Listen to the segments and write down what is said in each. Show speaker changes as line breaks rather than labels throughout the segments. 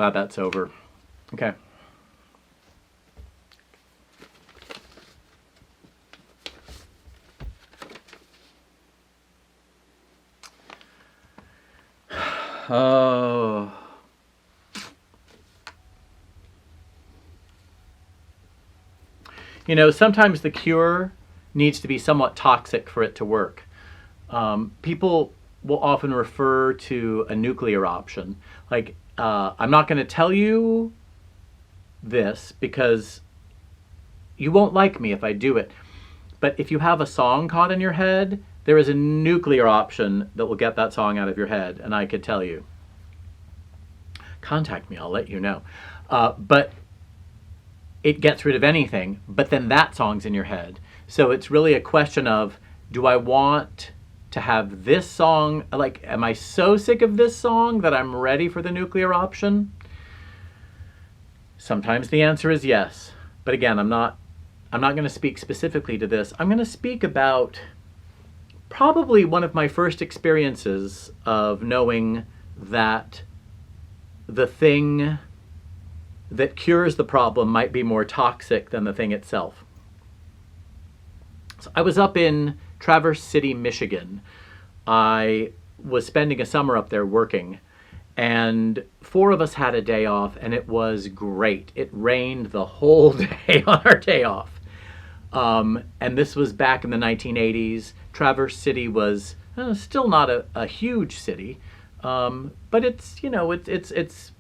glad that's over. Okay. Oh. You know, sometimes the cure needs to be somewhat toxic for it to work. People will often refer to a nuclear option. Like, I'm not going to tell you this because you won't like me if I do it. But if you have a song caught in your head, there is a nuclear option that will get that song out of your head, and I could tell you. Contact me, I'll let you know. But it gets rid of anything, but then that song's in your head. So it's really a question of, do I want to have this song, like, am I so sick of this song that I'm ready for the nuclear option? Sometimes the answer is yes. But again, I'm not going to speak specifically to this. I'm going to speak about probably one of my first experiences of knowing that the thing that cures the problem might be more toxic than the thing itself. So I was up in Traverse City, Michigan. I was spending a summer up there working, and 4 of us had a day off, and it was great. It rained the whole day on our day off. And this was back in the 1980s. Traverse City was still not a huge city, but it's, you know, it's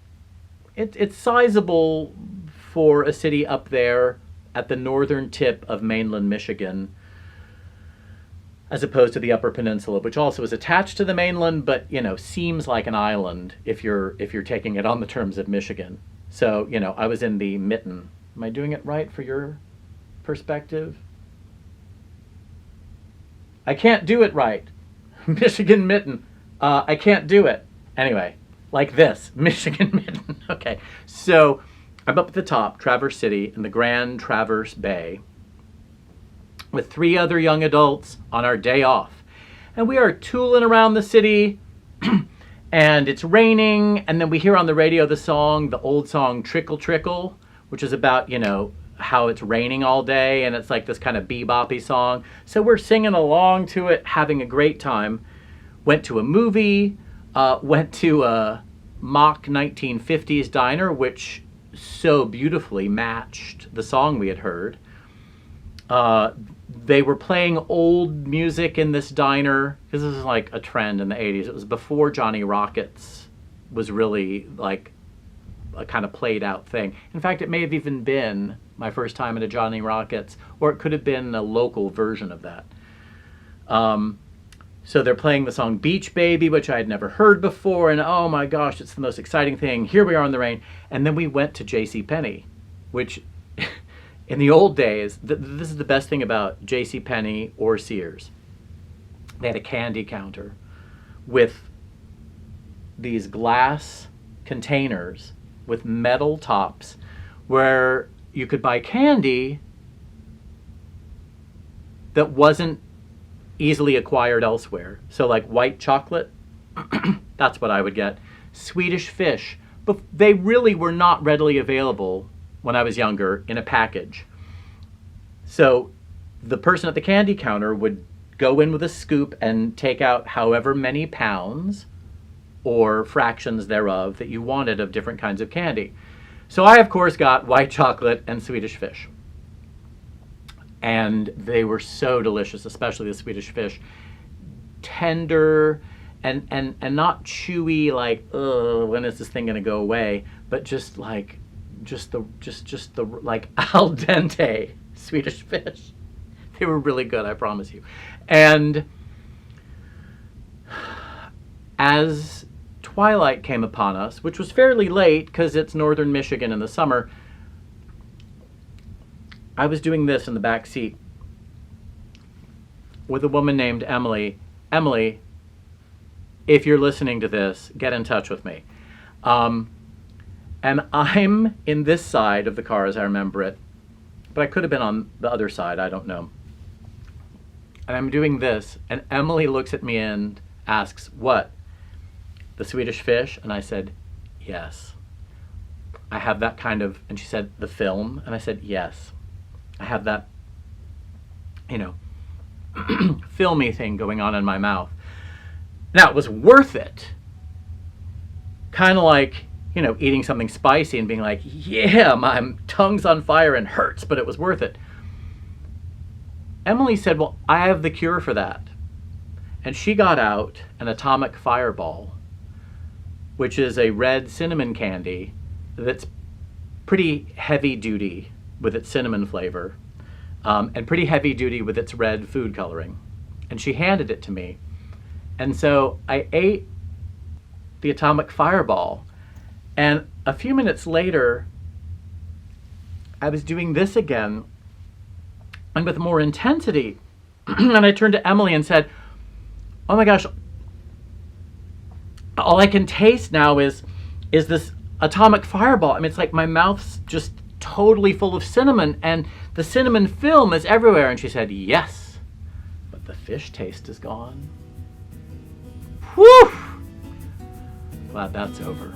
sizable for a city up there at the northern tip of mainland Michigan, as opposed to the Upper Peninsula, which also is attached to the mainland, but, you know, seems like an island if you're taking it on the terms of Michigan. So, you know, I was in the mitten. Am I doing it right for your perspective? I can't do it right. Michigan mitten. I can't do it. Anyway, like this, Michigan mitten. Okay, so I'm up at the top, Traverse City, in the Grand Traverse Bay, with 3 other young adults on our day off. And we are tooling around the city, and it's raining, and then we hear on the radio the old song, Trickle Trickle, which is about, you know, how it's raining all day, and it's like this kind of beboppy song. So we're singing along to it, having a great time. Went to a movie, went to a mock 1950s diner, which so beautifully matched the song we had heard. They were playing old music in this diner, because this is like a trend in the 80s. It was before Johnny Rockets was really like a kind of played out thing. In fact, it may have even been my first time at a Johnny Rockets, or it could have been a local version of that. So they're playing the song Beach Baby, which I had never heard before, and oh my gosh, it's the most exciting thing. Here we are in the rain. And then we went to JCPenney, which in the old days, this is the best thing about JCPenney or Sears. They had a candy counter with these glass containers with metal tops where you could buy candy that wasn't easily acquired elsewhere. So like white chocolate, that's what I would get. Swedish Fish, but they really were not readily available when I was younger in a package. So the person at the candy counter would go in with a scoop and take out however many pounds or fractions thereof that you wanted of different kinds of candy. So I, of course, got white chocolate and Swedish Fish. And they were so delicious, especially the Swedish Fish. Tender and not chewy, like, oh, when is this thing gonna go away? But just like, just the like al dente Swedish Fish. They were really good, I promise you. And as twilight came upon us, which was fairly late because it's northern Michigan in the summer, I was doing this in the back seat with a woman named Emily. Emily, if you're listening to this, get in touch with me. And I'm in this side of the car as I remember it, but I could have been on the other side, I don't know. And I'm doing this, and Emily looks at me and asks, what? The Swedish Fish? And I said, yes. I have that kind of, and she said, the film? And I said, yes. I have that, filmy thing going on in my mouth. Now, it was worth it. Kind of like, eating something spicy and being like, yeah, my tongue's on fire and hurts, but it was worth it. Emily said, well, I have the cure for that. And she got out an atomic fireball, which is a red cinnamon candy that's pretty heavy duty with its cinnamon flavor, and pretty heavy duty with its red food coloring. And she handed it to me. And so I ate the atomic fireball, and a few minutes later, I was doing this again, and with more intensity. And I turned to Emily and said, oh my gosh, all I can taste now is this atomic fireball. I mean, it's like my mouth's just totally full of cinnamon, and the cinnamon film is everywhere. And she said, yes, but the fish taste is gone. Whew! Glad that's over.